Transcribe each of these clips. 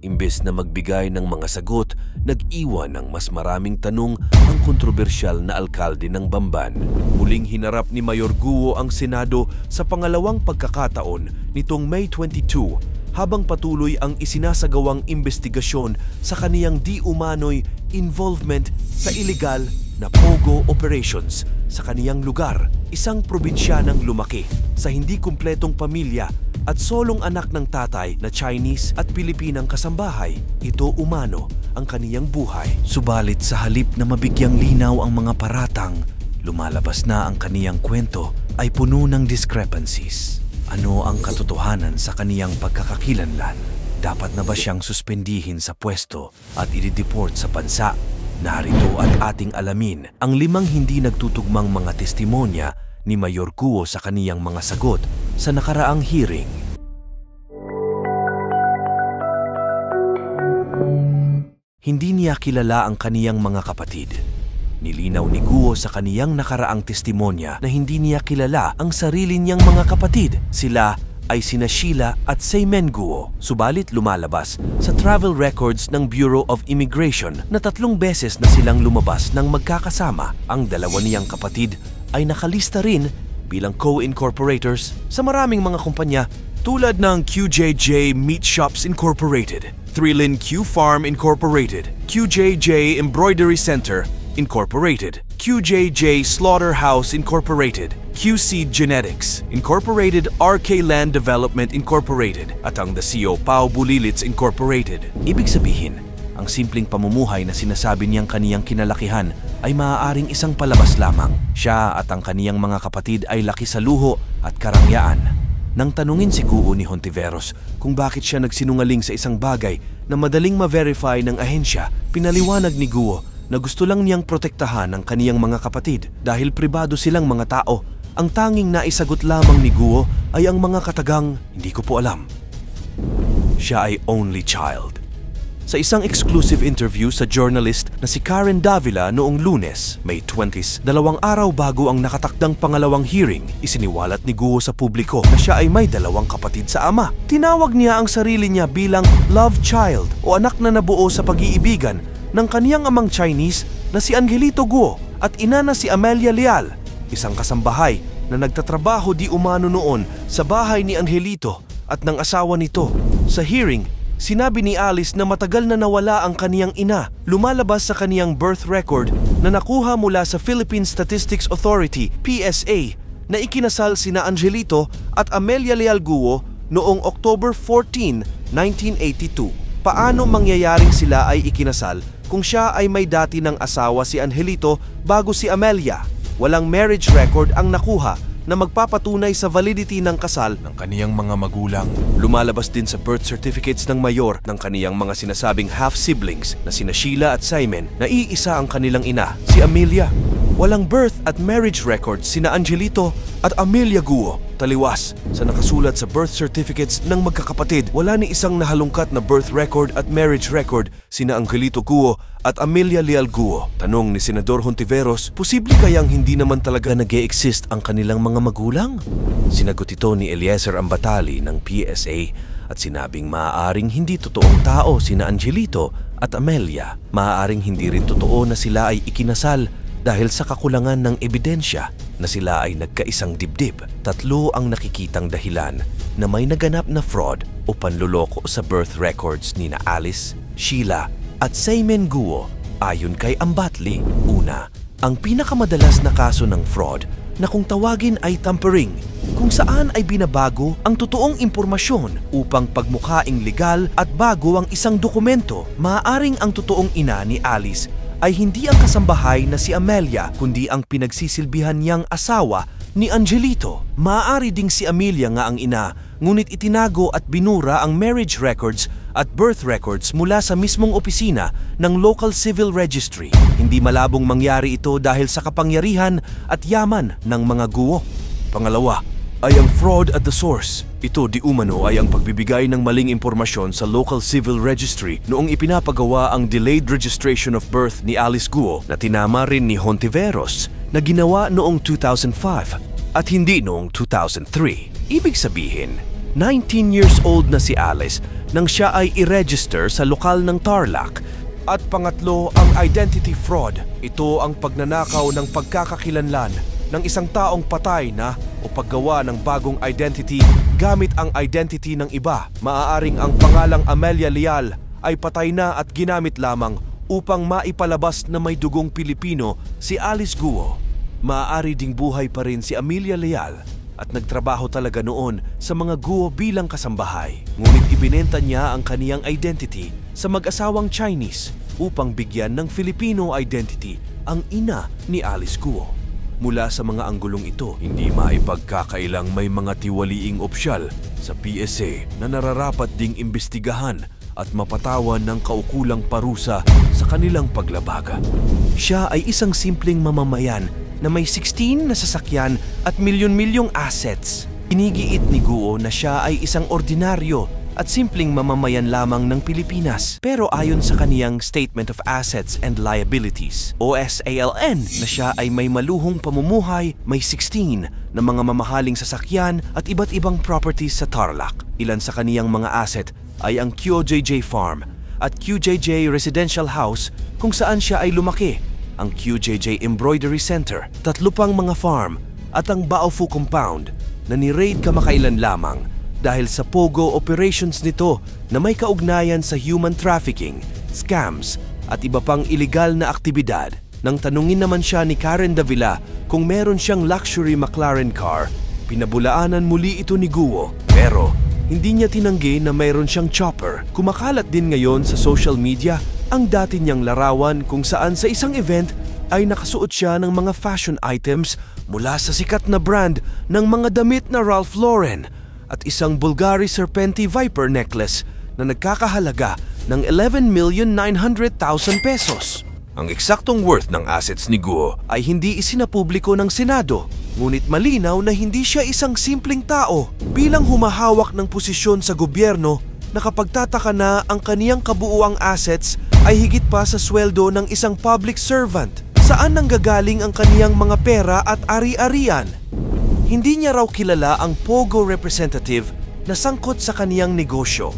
Imbes na magbigay ng mga sagot, nag-iwan ng mas maraming tanong ang kontrobersyal na alkalde ng Bamban. Muling hinarap ni Mayor Guo ang Senado sa pangalawang pagkakataon nitong May 22 habang patuloy ang isinasagawang investigasyon sa kaniyang di umano'y involvement sa illegal na pogo operations sa kaniyang lugar, isang probinsyanang lumaki sa hindi kumpletong pamilya at solong anak ng tatay na Chinese at Pilipinang kasambahay. Ito umano ang kaniyang buhay. Subalit sa halip na mabigyang linaw ang mga paratang, lumalabas na ang kaniyang kwento ay puno ng discrepancies. Ano ang katotohanan sa kaniyang pagkakakilanlan? Dapat na ba siyang suspendihin sa pwesto at i-deport sa bansa? Narito at ating alamin ang 5 hindi nagtutugmang mga testimonya ni Mayor Guo sa kaniyang mga sagot sa nakaraang hearing. Hindi niya kilala ang kaniyang mga kapatid. Nilinaw ni Guo sa kaniyang nakaraang testimonya na hindi niya kilala ang sarili niyang mga kapatid. Sila ay sina Sheila at Seymen Guo. Subalit lumalabas sa travel records ng Bureau of Immigration na 3 beses na silang lumabas ng magkakasama. Ang dalawa niyang kapatid ay nakalista rin bilang co-incorporators sa maraming mga kumpanya tulad ng QJJ Meat Shops Incorporated, Thrillin Q Farm Incorporated, QJJ Embroidery Center Incorporated, QJJ Slaughterhouse Incorporated, QC Genetics Incorporated, RK Land Development Incorporated, at ang The CO Pau Bulilits Incorporated. Ibig sabihin, ang simpleng pamumuhay na sinasabi niyang kaniyang kinalakihan ay maaaring isang palabas lamang. Siya at ang kaniyang mga kapatid ay laki sa luho at karangyaan. Nang tanungin si Guo ni Hontiveros kung bakit siya nagsinungaling sa isang bagay na madaling ma-verify ng ahensya, pinaliwanag ni Guo na gusto lang niyang protektahan ang kaniyang mga kapatid dahil pribado silang mga tao. Ang tanging naisagot lamang ni Guo ay ang mga katagang, "Hindi ko po alam." Siya ay only child. Sa isang exclusive interview sa journalist na si Karen Davila noong Lunes, May 20, 2 araw bago ang nakatakdang pangalawang hearing, isiniwalat ni Guo sa publiko na siya ay may 2 kapatid sa ama. Tinawag niya ang sarili niya bilang love child o anak na nabuo sa pag-iibigan ng kaniyang amang Chinese na si Angelito Guo at ina na si Amelia Leal, isang kasambahay na nagtatrabaho di umano noon sa bahay ni Angelito at ng asawa nito. Sa hearing, sinabi ni Alice na matagal na nawala ang kaniyang ina. Lumalabas sa kaniyang birth record na nakuha mula sa Philippine Statistics Authority, PSA, na ikinasal sina Angelito at Amelia Leal Guo noong October 14, 1982. Paano mangyayaring sila ay ikinasal kung siya ay may dati ng asawa si Angelito bago si Amelia? Walang marriage record ang nakuha na magpapatunay sa validity ng kasal ng kaniyang mga magulang. Lumalabas din sa birth certificates ng mayor ng kaniyang mga sinasabing half-siblings na sina Sheila at Seymen na iisa ang kanilang ina, si Amelia. Walang birth at marriage records sina Angelito at Amelia Guo. Taliwas sa nakasulat sa birth certificates ng magkakapatid, wala ni isang nahalungkat na birth record at marriage record sina Angelito Guo at Amelia Leal Guo. Tanong ni Senador Hontiveros, posible kayang hindi naman talaga nag-e-exist ang kanilang mga magulang? Sinagot ito ni Eliezer Ambatali ng PSA at sinabing maaaring hindi totoong tao sina Angelito at Amelia. Maaaring hindi rin totoo na sila ay ikinasal dahil sa kakulangan ng ebidensya na sila ay nagkaisang dibdib. 3 ang nakikitang dahilan na may naganap na fraud o panluloko sa birth records ni na Alice, Sheila at Seymen Guo ayon kay Ambatli. Una, ang pinakamadalas na kaso ng fraud na kung tawagin ay tampering, kung saan ay binabago ang totoong impormasyon upang pagmukhaing legal at bago ang isang dokumento. Maaaring ang totoong ina ni Alice ay hindi ang kasambahay na si Amelia, kundi ang pinagsisilbihan niyang asawa ni Angelito. Maaari ding si Amelia nga ang ina, ngunit itinago at binura ang marriage records at birth records mula sa mismong opisina ng local civil registry. Hindi malabong mangyari ito dahil sa kapangyarihan at yaman ng mga Guo. Pangalawa, ay ang fraud at the source. Ito di umano ay ang pagbibigay ng maling impormasyon sa local civil registry noong ipinapagawa ang delayed registration of birth ni Alice Guo na tinama rin ni Hontiveros na ginawa noong 2005 at hindi noong 2003. Ibig sabihin, 19 years old na si Alice nang siya ay i-register sa lokal ng Tarlac. At pangatlo, ang identity fraud. Ito ang pagnanakaw ng pagkakakilanlan ng isang taong patay na o paggawa ng bagong identity gamit ang identity ng iba. Maaaring ang pangalang Amelia Leal ay patay na at ginamit lamang upang maipalabas na may dugong Pilipino si Alice Guo. Maaari ding buhay pa rin si Amelia Leal at nagtrabaho talaga noon sa mga Guo bilang kasambahay. Ngunit ibinenta niya ang kaniyang identity sa mag-asawang Chinese upang bigyan ng Filipino identity ang ina ni Alice Guo. Mula sa mga anggulong ito, hindi maipagkakailang may mga tiwaliing opisyal sa PSA na nararapat ding imbestigahan at mapatawan ng kaukulang parusa sa kanilang paglabaga. Siya ay isang simpleng mamamayan na may 16 na sasakyan at milyon-milyong assets. Inigiit ni Guo na siya ay isang ordinaryo at simpleng mamamayan lamang ng Pilipinas. Pero ayon sa kaniyang Statement of Assets and Liabilities o SALN na siya ay may maluhong pamumuhay, may 16 na mga mamahaling sasakyan at iba't ibang properties sa Tarlac. Ilan sa kaniyang mga asset ay ang QJJ Farm at QJJ Residential House kung saan siya ay lumaki, ang QJJ Embroidery Center, 3 pang mga farm at ang Baofu Compound na ni-raid kamakailan lamang dahil sa pogo operations nito na may kaugnayan sa human trafficking, scams at iba pang iligal na aktibidad. Nang tanungin naman siya ni Karen Davila kung meron siyang luxury McLaren car, pinabulaanan muli ito ni Guo. Pero hindi niya tinanggi na mayroon siyang chopper. Kumakalat din ngayon sa social media ang dati niyang larawan kung saan sa isang event ay nakasuot siya ng mga fashion items mula sa sikat na brand ng mga damit na Ralph Lauren at isang Bulgari Serpenti Viper necklace na nagkakahalaga ng 11,900,000 pesos. Ang eksaktong worth ng assets ni Guo ay hindi isinapubliko ng Senado, ngunit malinaw na hindi siya isang simpleng tao. Bilang humahawak ng posisyon sa gobyerno, nakapagtataka na ang kaniyang kabuuang assets ay higit pa sa sweldo ng isang public servant. Saan nanggagaling ang kaniyang mga pera at ari-arian? Hindi niya raw kilala ang Pogo representative na sangkot sa kaniyang negosyo.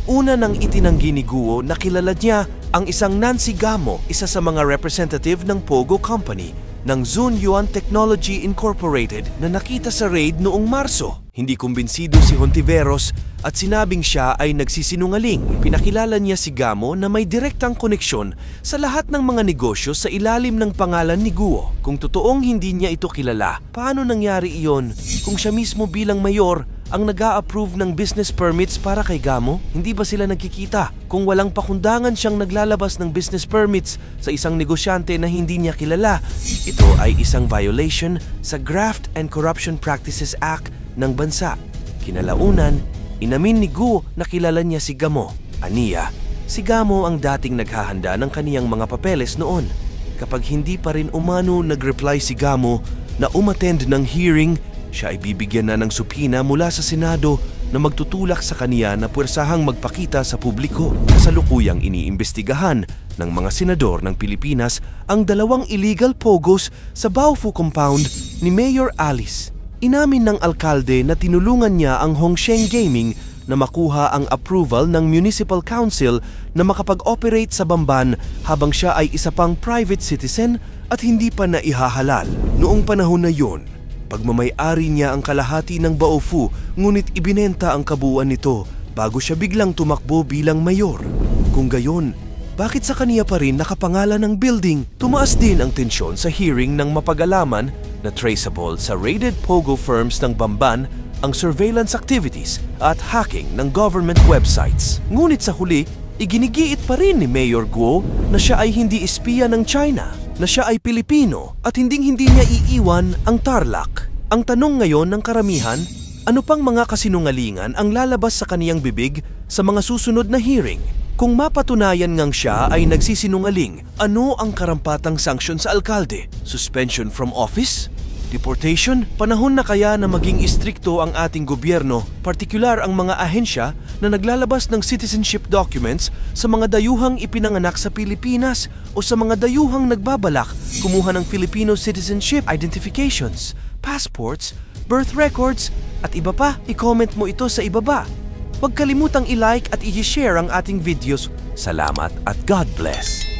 Una nang itinanggi ni Guo na kilala niya ang isang Nancy Gamo, isa sa mga representative ng Pogo Company ng Zunyuan Technology Incorporated na nakita sa raid noong Marso. Hindi kumbinsido si Hontiveros at sinabing siya ay nagsisinungaling. Pinakilala niya si Gamo na may direktang koneksyon sa lahat ng mga negosyo sa ilalim ng pangalan ni Guo. Kung totoong hindi niya ito kilala, paano nangyari iyon kung siya mismo bilang mayor ang nag-a-approve ng business permits para kay Gamo? Hindi ba sila nagkikita kung walang pakundangan siyang naglalabas ng business permits sa isang negosyante na hindi niya kilala? Ito ay isang violation sa Graft and Corruption Practices Act ng bansa. Kinalaunan, inamin ni Guo na kilala niya si Gamo. Aniya, si Gamo ang dating naghahanda ng kaniyang mga papeles noon. Kapag hindi pa rin umano nag-reply si Gamo na umattend ng hearing, siya ay bibigyan na ng supina mula sa Senado na magtutulak sa kaniya na puwersahang magpakita sa publiko. Kasalukuyang iniimbestigahan ng mga senador ng Pilipinas ang 2 illegal pogos sa Baofu Compound ni Mayor Alice. Inamin ng alkalde na tinulungan niya ang Hongsheng Gaming na makuha ang approval ng Municipal Council na makapag-operate sa Bamban habang siya ay isa pang private citizen at hindi pa naihahalal. Noong panahon na yun, pagmamay-ari niya ang kalahati ng Baofu ngunit ibinenta ang kabuuan nito bago siya biglang tumakbo bilang mayor. Kung gayon, bakit sa kaniya pa rin nakapangalan ng building? Tumaas din ang tensyon sa hearing ng mapag-alaman na traceable sa raided Pogo firms ng Bamban ang surveillance activities at hacking ng government websites. Ngunit sa huli, iginigiit pa rin ni Mayor Guo na siya ay hindi espiya ng China, na siya ay Pilipino at hinding-hindi niya iiwan ang Tarlac. Ang tanong ngayon ng karamihan, ano pang mga kasinungalingan ang lalabas sa kaniyang bibig sa mga susunod na hearing? Kung mapatunayan ngang siya ay nagsisinungaling, ano ang karampatang sanksyon sa alkalde? Suspension from office? Deportation? Panahon na kaya na maging istrikto ang ating gobyerno, partikular ang mga ahensya na naglalabas ng citizenship documents sa mga dayuhang ipinanganak sa Pilipinas o sa mga dayuhang nagbabalak kumuha ng Filipino citizenship identifications, passports, birth records, at iba pa? I-comment mo ito sa ibaba. Huwag kalimutang i-like at i-share ang ating videos. Salamat at God bless!